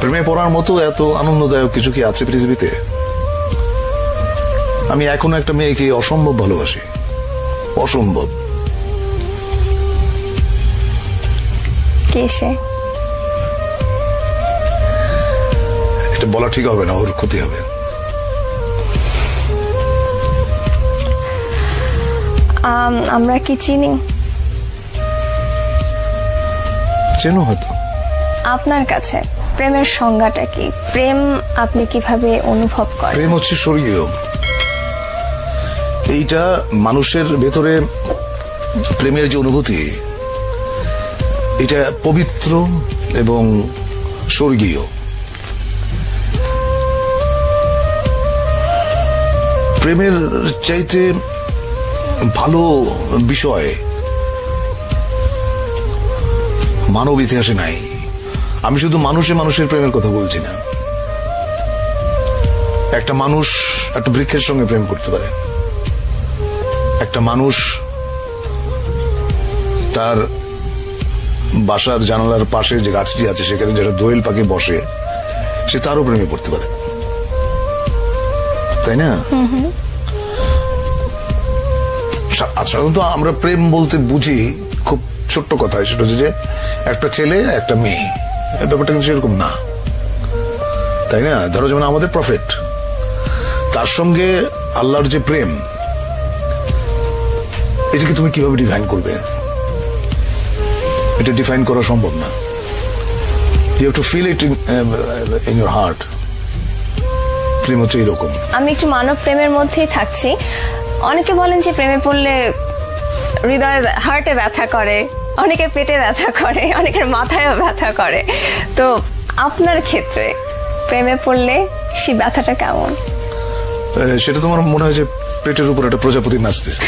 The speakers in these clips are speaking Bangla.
প্রেমে পড়ার মতো এত আনন্দদায়ক কিছু কি আছে পৃথিবীতে? আমি এখনো একটা মেয়েকে অসম্ভব ভালোবাসি, অসম্ভব। কে সে? এটা বলা ঠিক হবে না, ওর ক্ষতি হবে। আমরা কি চিনি? চেনো হয়তো। আপনার কাছে প্রেমের সংজ্ঞাটা কি? প্রেম আপনি কিভাবে অনুভব করেন? প্রেম হচ্ছে স্বর্গীয়। এইটা মানুষের ভেতরে প্রেমের যে অনুভূতি, এটা পবিত্র এবং স্বর্গীয়। প্রেমের চাইতে ভালো বিষয় মানব ইতিহাসে নাই। আমি শুধু মানুষের প্রেমের কথা বলছি না। একটা মানুষ একটা বৃক্ষের সঙ্গে প্রেম করতে পারে, একটা মানুষ তার বাসার জানালার পাশে যে গাছটি আছে সেখানে যেটা দোয়েল পাখি বসে, সে তারও প্রেমে পড়তে পারে, তাই না? সাধারণত আমরা প্রেম বলতে বুঝি খুব ছোট্ট কথা, সেটা হচ্ছে যে একটা ছেলে একটা মেয়ে। ব্যাপারটা কিন্তু সেরকম না, তাই না? ধরো যেমন আমাদের প্রফেট, তার সঙ্গে আল্লাহর যে প্রেম, এটাকে তুমি কিভাবে ডিফাইন করবে? এটা ডিফাইন করা সম্ভব না। You have to feel it in your heart. প্রেম হচ্ছে এরকম। আমি একটু মানব প্রেমের মধ্যেই থাকছি। অনেকে বলেন যে প্রেমে পড়লে হৃদয়ে হার্টে ব্যথা করে, অনেকের পেটে ব্যথা করে, অনেকের মাথায়ও ব্যথা করে। তো আপনার ক্ষেত্রে প্রেমে পড়লে সেই ব্যথাটা কেমন? সেটা তোমার মনে হয় যে পেটের উপর একটা প্রজাপতি নাচতেছে,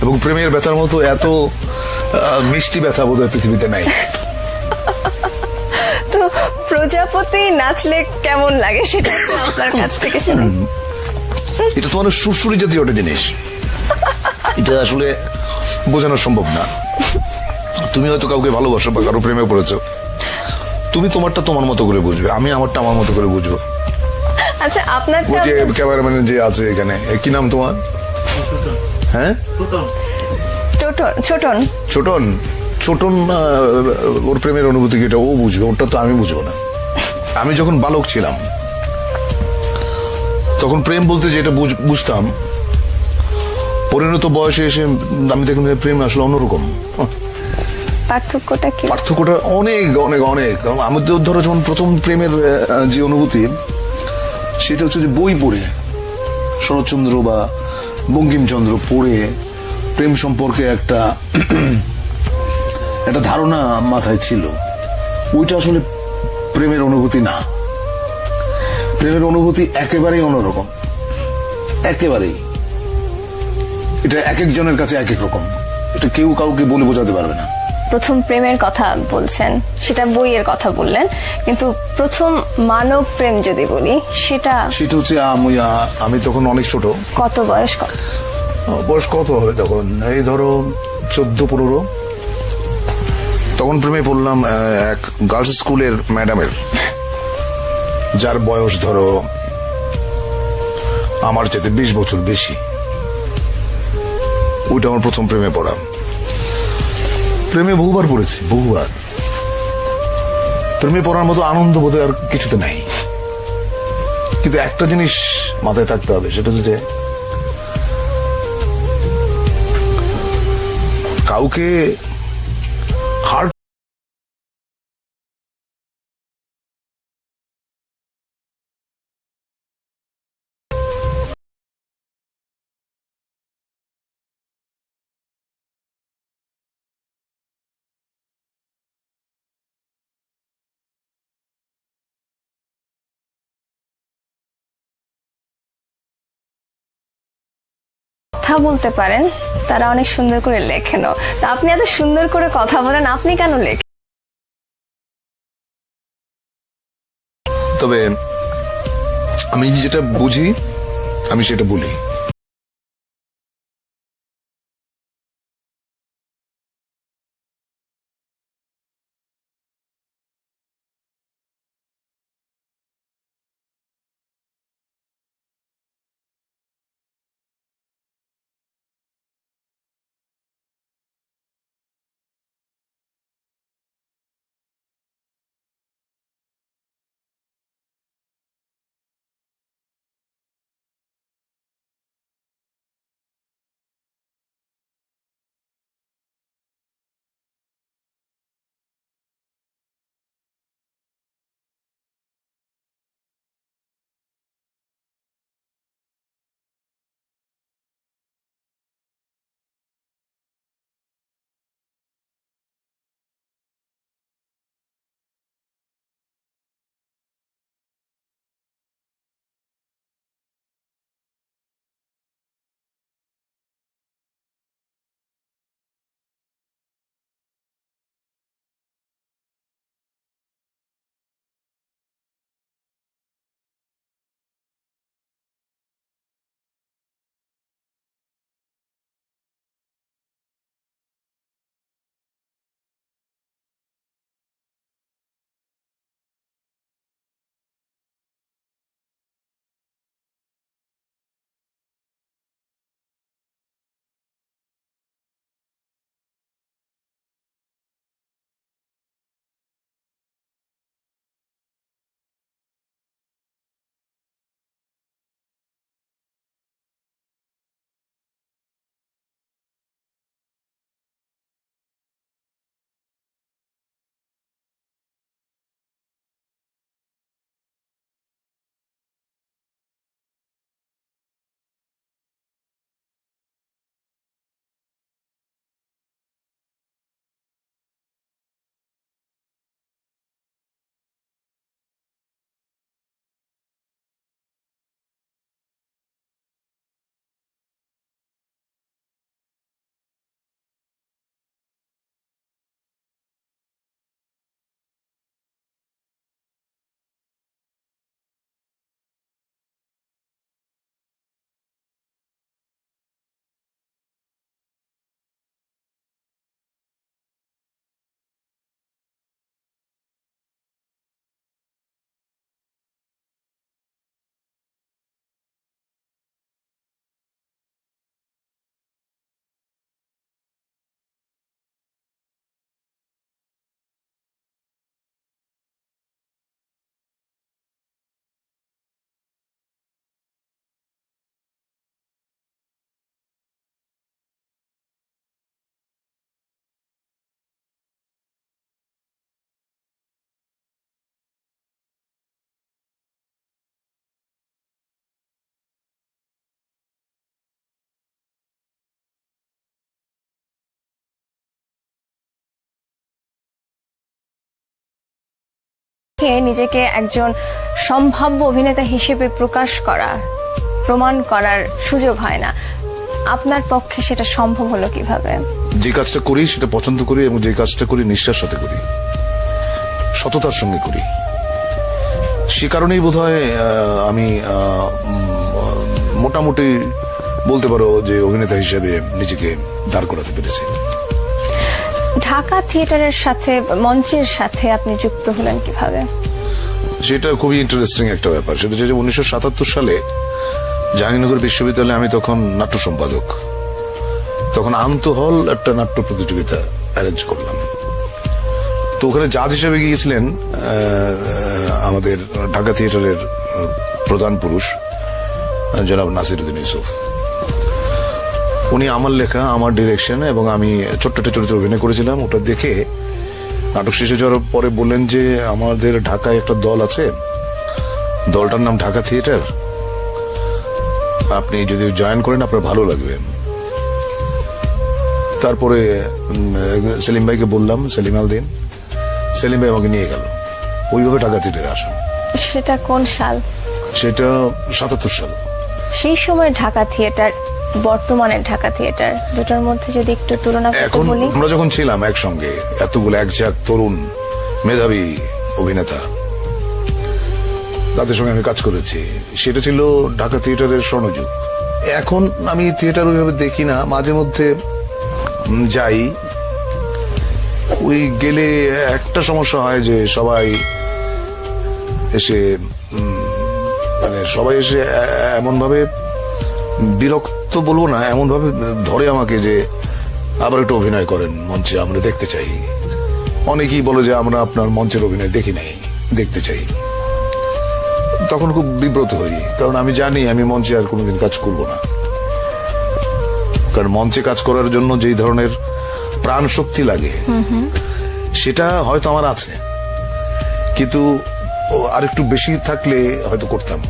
এবং প্রেমের ব্যথার মতো এত মিষ্টি ব্যথা বোধহয় পৃথিবীতে নাই। তো প্রজাপতি নাচলে কেমন লাগে সেটা আপনার কাছ থেকে শুনি। এটা তোমার সুরসুরি জাতীয় একটা জিনিস, এটা আসলে বোঝানো সম্ভব না। তুমি হয়তো কাউকে ভালোবাসো বা কারো প্রেমে পড়েছো, তুমি তোমারটা তোমার মতো করে বুঝবে, আমি আমারটা আমার মতো করে বুঝবো। আচ্ছা, আপনার ওই যে ক্যামেরাম্যান যে আছে এখানে, কি নাম তোমার? হ্যাঁ, ছোটন। ছোটন। ছোটন ওর প্রেমের অনুভূতি কি এটা ও বুঝবে, ওটা তো আমি বুঝবো না। আমি যখন বালক ছিলাম তখন প্রেম বলতে যেটা বুঝতাম, পরিণত বয়সে এসে আমি দেখলাম প্রেম আসলে অন্যরকম। পার্থক্যটা কি? পার্থক্যটা অনেক অনেক অনেক। আমাদের ধরো যেমন প্রথম প্রেমের যে অনুভূতি, সেটা হচ্ছে যে বই পড়ে, শরৎচন্দ্র বা বঙ্কিমচন্দ্র পড়ে প্রেম সম্পর্কে একটা ধারণা মাথায় ছিল। ওইটা আসলে প্রেমের অনুভূতি না। প্রেমের অনুভূতি একেবারেই অন্যরকম, একেবারেই। এটা এক একজনের কাছে এক এক রকম, এটা কেউ কাউকে বলে বোঝাতে পারবে না। প্রথম প্রেমের কথা বলছেন, সেটা বইয়ের কথা বললেন, কিন্তু প্রথম মানব প্রেম যদি বলি সেটা হচ্ছে আমি তখন অনেক ছোট। কত বয়স? বয়স কত হবে তখন? এই ধরো 14-15। তখন প্রেমে পড়লাম এক গার্লস স্কুলের ম্যাডামের, যার বয়স ধরো আমার চাইতে 20 বছর বেশি। ওইটা আমার প্রথম প্রেমে পড়া। প্রেমে বহুবার পড়েছি, বহুবার। প্রেমে পড়ার মতো আনন্দ বোধহয় আর কিছুতে নাই। কিন্তু একটা জিনিস মাথায় থাকতে হবে, সেটা হচ্ছে কাউকে হার্ট কথা বলতে পারেন, তারা অনেক সুন্দর করে লেখেনও। তা আপনি এত সুন্দর করে কথা বলেন, আপনি কেন লেখেন? তবে আমি যেটা বুঝি আমি সেটা বলি। নিয়ে নিজেকে একজন সম্ভাব্য অভিনেতা হিসেবে প্রমাণ করার সুযোগ হয় না। আপনার পক্ষে সেটা সম্ভব হলো কিভাবে? যে কাজটা করি সেটা পছন্দ করি, এবং যে কাজটা করি নিষ্ঠার সাথে করি, সততার সঙ্গে করি। সে কারণেই বোধহয় আমি মোটামুটি বলতে পারো যে অভিনেতা হিসেবে নিজেকে দাঁড় করাতে পেরেছি। ঢাকা থিয়েটারের সাথে, মঞ্চের সাথে আপনি যুক্ত হলেন কিভাবে? সেটা খুবই ইন্টারেস্টিং একটা ব্যাপার। সেটা যে 1977 সালে জাহাঙ্গীরনগর বিশ্ববিদ্যালয়ে আমি তখন নাট্য সম্পাদক। তখন আন্তঃহল একটা নাট্য প্রতিযোগিতা অ্যারেঞ্জ করলাম। তো ওখানে জাজ হিসেবে গিয়েছিলেন আমাদের ঢাকা থিয়েটারের প্রধান পুরুষ জনাব নাসিরউদ্দিন ইউসুফ। উনি আমার লেখা, আমার ডিরেকশন এবং আমি ছোট্ট একটা চরিত্রে অভিনয় করেছিলাম। ওটা দেখে নাটক শেষ হয়ে যাওয়ার পরে বললেন যে আমাদের ঢাকায় একটা দল আছে, দলটার নাম ঢাকা থিয়েটার, আপনি যদি জয়েন করেন আপনার ভালো লাগবে। তারপরে সেলিম ভাইকে বললাম, সেলিম আলদিন, সেলিম ভাই আমাকে নিয়ে গেল। ওইভাবে ঢাকা থিয়েটারে আসা। সেটা কোন সাল? সেটা 77 সাল। সেই সময় ঢাকা থিয়েটার, বর্তমানের ঢাকা থিয়েটার, দুটোর মধ্যে যদি একটু তুলনা করতে এখন বলি। আমরা যখন ছিলাম একসঙ্গে, এতগুলো একঝাক তরুণ মেধাবী অভিনেতা, তাদের সঙ্গে আমি কাজ করেছি, সেটা ছিল ঢাকা থিয়েটারের স্বর্ণযুগ। এখন আমি থিয়েটার ওইভাবে দেখি না, মাঝে মধ্যে যাই। ওই গেলে একটা সমস্যা হয় যে সবাই এসে এমন ভাবে বিরক্ত বলবো না, এমন ভাবে ধরে আমাকে যে আবার একটু অভিনয় করেন মঞ্চে, আমরা দেখতে চাই। অনেকেই বলে যে আমরা আপনার মঞ্চের অভিনয় দেখি নাই, দেখতে চাই। তখন খুব বিব্রত হই, কারণ আমি জানি আমি মঞ্চে আর কোনোদিন কাজ করব না। কারণ মঞ্চে কাজ করার জন্য যেই ধরনের প্রাণ শক্তি লাগে সেটা হয়তো আমার আছে, কিন্তু আরেকটু বেশি থাকলে হয়তো করতাম।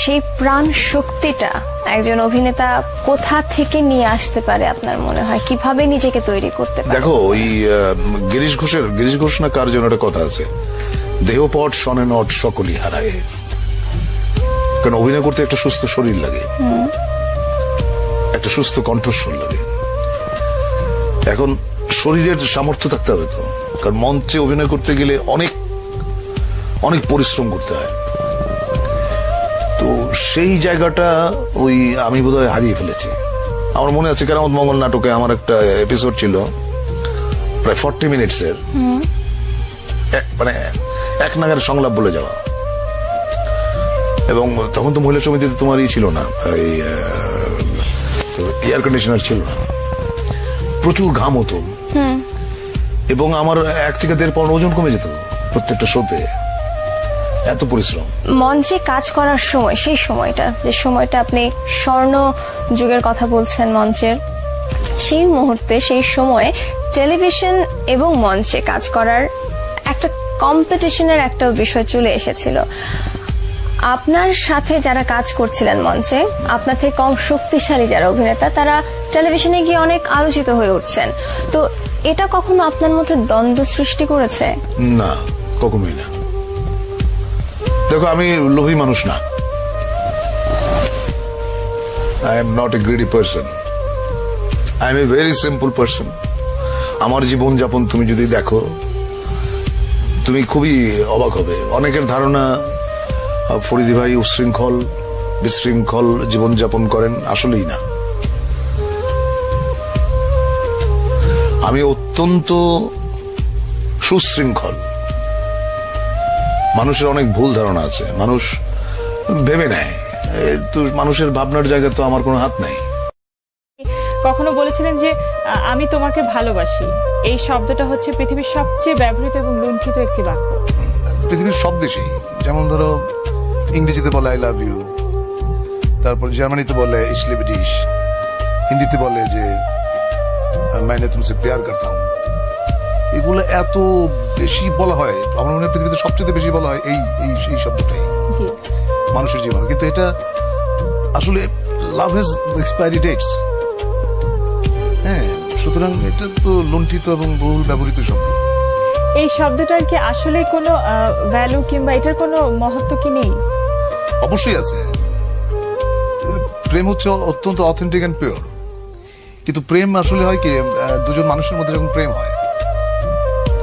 সেই প্রাণ শক্তিটা একজন অভিনেতা কোথা থেকে নিয়ে আসতে পারে আপনার মনে হয়? কিভাবে নিজেকে তৈরি করতে পারে? দেখো, ওই গিরিশ ঘোষ না কার জন্য একটা কথা আছে, দেহপট শনে নট সকলই হারায়। কারণ অভিনয় করতে একটা সুস্থ শরীর লাগে, একটা সুস্থ কণ্ঠস্বর লাগে। এখন শরীরের সামর্থ্য থাকতে হবে তো, কারণ মঞ্চে অভিনয় করতে গেলে অনেক অনেক পরিশ্রম করতে হয়। তো সেই জায়গাটা ওই আমি বোধহয় হারিয়ে ফেলেছি। আমার মনে আছে কেরামত মঙ্গল নাটকে আমার একটা এপিসোড ছিল প্রায় 40 মিনিটসের, মানে এক নাগারে সংলাপ বলে যাওয়া। এবং তখন তো মহিলা সমিতিতে তোমার ছিল না, এয়ার কন্ডিশনার ছিল না, প্রচুর ঘাম হতো, এবং আমার 1 থেকে 1.5 পাউন্ড ওজন কমে যেত প্রত্যেকটা শোতে, এত পরিশ্রম। মঞ্চে কাজ করার সময়, সেই সময়টা, যে সময়টা আপনি স্বর্ণ যুগের কথা বলছেন মঞ্চের, সেই মুহূর্তে, সেই সময়ে টেলিভিশন এবং মঞ্চে কাজ করার একটা কম্পিটিশনের একটা বিষয় চলে এসেছিল। আপনার সাথে যারা কাজ করছিলেন মঞ্চে, আপনার থেকে কম শক্তিশালী যারা অভিনেতা, তারা টেলিভিশনে গিয়ে অনেক আলোচিত হয়ে উঠছেন। তো এটা কখনো আপনার মধ্যে দ্বন্দ্ব সৃষ্টি করেছে? না, কখনোই না। দেখো, আমি লোভী মানুষ না। I am not a greedy person. I am a very simple person. আমার জীবন যাপন তুমি যদি দেখো, তুমি খুবই অবাক হবে। অনেকের ধারণা ফরিদি ভাই উশৃঙ্খল, বিশৃঙ্খল জীবন যাপন করেন, আসলেই না। আমি অত্যন্ত সুশৃঙ্খল। মানুষের অনেক ভুল ধারণা আছে, মানুষ ভেবে নেয়, তো মানুষের ভাবনার জায়গায় তো আমার কোনো হাত নাই। কখনো বলেছিলেন যে আমি তোমাকে ভালোবাসি, এই শব্দটা হচ্ছে পৃথিবীর সবচেয়ে ব্যবহৃত এবং লুণ্ঠিত একটি বাক্য। পৃথিবীর সব দেশেই, যেমন ধরো ইংরেজিতে বলে আই লাভ ইউ, তারপর জার্মানিতে বলে ইশ লিবে ডিশ, হিন্দিতে বলে যে মাইনে তুমসে প্যার করতা হুঁ। এগুলো এত বেশি বলা হয়, আমার মনে হয় পৃথিবীতে সবচেয়ে বেশি বলা হয় এই শব্দটাই মানুষের জীবনে। কিন্তু এটা আসলে লাভ হ্যাজ এক্সপায়ারি ডেটস। হ্যাঁ, সুতরাং এটা তো লুণ্ঠিত এবং বহুল ব্যবহৃত শব্দ। এই শব্দটার কি আসলে কোনো ভ্যালু কিংবা এটার কোনো মহত্ব কি নেই? অবশ্যই আছে। প্রেম হচ্ছে অত্যন্ত অথেন্টিক এন্ড পিওর, কিন্তু প্রেম আসলে হয় কি দুজন মানুষের মধ্যে যখন প্রেম হয়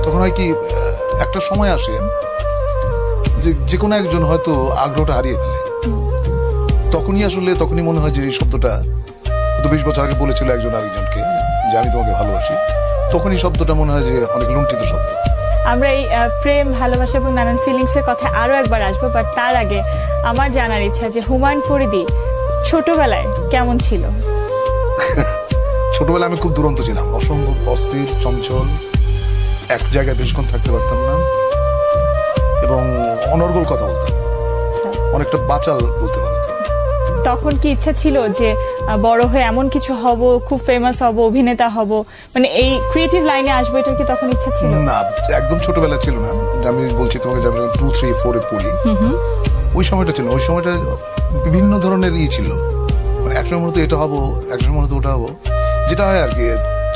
তখন হয় কি একটা সময় আসে যে কোনো একজন হয়তো আগ্রহটা হারিয়ে ফেলে, তখনই মনে হয় যে এই শব্দটা 20 বছর আগে বলেছিল একজন আরেকজনকে যে আমি তোমাকে ভালোবাসি, তখনই শব্দটা মনে হয় যে অনেক লুণ্ঠিত শব্দ। আমরা এই প্রেম, ভালোবাসা এবং নানান ফিলিংস এর কথা আরো একবার আসবো, বাট তার আগে আমার জানার ইচ্ছা যে হুমায়ুন ফরিদী ছোটবেলায় কেমন ছিল? ছোটবেলায় আমি খুব দুরন্ত ছিলাম, অসম্ভব অস্থির, চঞ্চল, এক জায়গায় বেশিক্ষণ থাকতে পারতাম না এবং অনর্গল কথা বলতাম, অনেকটা বাচাল বলতে পারতাম। তখন কি ইচ্ছা ছিল যে বড় হয়ে এমন কিছু হব, খুব ফেমাস হব, অভিনেতা হব, মানে এই ক্রিয়েটিভ লাইনে আসবো, এটার কি তখন ইচ্ছা ছিল? না, একদম ছোটবেলা ছিল না। আমি বলছি তোমাকে, যখন 2, 3, 4 এ পড়ি ওই সময়টা ছিল, ওই সময়টা বিভিন্ন ধরনের ছিল, মানে একসময় মনে হতো এটা হবো, একসময় মনে হতো ওটা হবো, যেটা হয় আর কি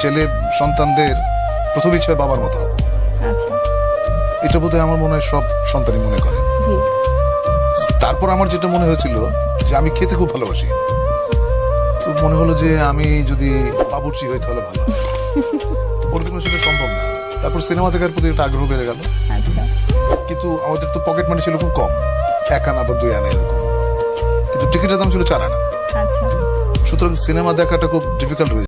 ছেলে সন্তানদের প্রথম ইচ্ছা বাবার মতো হবো। আচ্ছা, এটা বোধহয় আমার মনে হয় সব সন্তানই মনে করে। জি। তারপর আমার যেটা মনে হয়েছিল যে আমি খেতে খুব ভালোবাসি, তো মনে হলো যে আমি যদি বাবুর্চি হই তাহলে ভালো হয়। ওরকম সেটা সম্ভব না। তারপর সিনেমা দেখার প্রতি একটা আগ্রহ বেড়ে গেল, আচ্ছা, কিন্তু আমাদের তো পকেট মানি ছিল খুব কম, 1 আনা বা 2 আনা এরকম, কিন্তু টিকিটের দাম ছিল 4 আনা, আচ্ছা। সুতরাং সিনেমা দেখাটা খুব ডিফিকাল্ট হয়ে